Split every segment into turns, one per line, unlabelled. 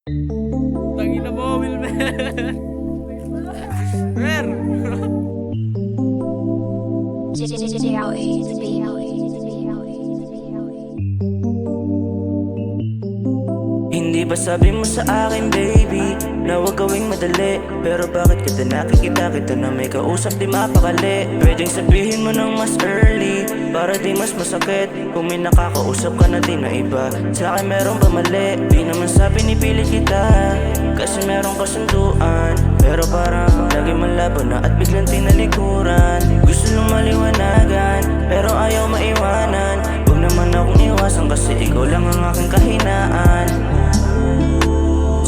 Tangina mo, Wilmer. Mer.
Hindi ba sabi mo sa akin baby na huwag gawing madali? Pero bakit kita nakikita kita na may kausap di mapakali? Pwedeng sabihin mo ng mas early para di mas masakit kung may nakakausap ka na din na iba. Sa akin meron ba mali? Di naman sa pinipilit kita kasi meron kasunduan. Pero parang lagi malabo na at biglang tinalikuran. Gusto nung maliwanagan pero ayaw maiwanan. Huwag naman akong iwasan kasi ikaw lang ang aking kahinaan.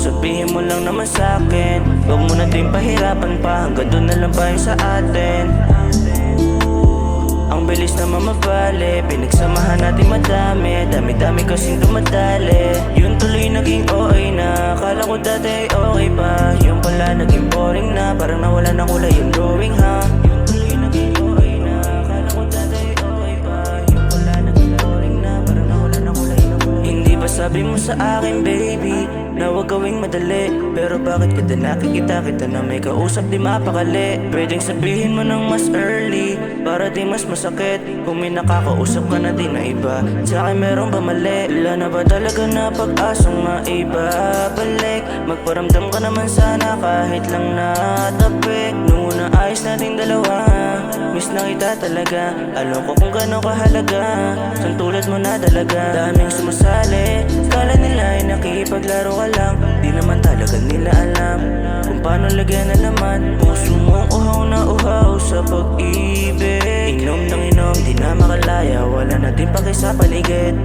Sabihin mo lang naman sa'kin, huwag mo na din pahirapan pa. Hanggang doon na lang ba yung sa atin? Ang bilis naman mabali, pinagsamahan natin madami. Dami-dami kasing dumadali. Yun tuloy naging okay na, akala ko dati ay okay pa. Yung pala naging boring na, parang nawala ng kulay yung drawing ha. Yun tuloy naging okay na, akala ko dati ay okay pa. Yung pala naging boring na, parang nawala ng kulay yung drawing. Hindi ba sabi mo sa akin baby na huwag gawing madali? Pero bakit kita nakikita kita na may kausap di mapakali? Pwedeng sabihin mo ng mas early para di mas masakit kung may nakakausap ka na din na iba. Sa akin meron ba mali? Wala na ba talaga na pag-asang maibabalik? Magparamdam ka naman sana kahit lang natapik. Nung una ayos nating dalawa, miss na kita talaga. Alam ko kung gano'ng kahalaga, sang tulad mo na dalaga. Daming sumasali, kala nila ay nakikipaglaro ka lang. Di naman talaga nila alam kung paano lagyan na naman puso mong uhaw na uhaw sa pag-ibig. Inom ng inom, di na makalaya, wala na din paki sa paligid.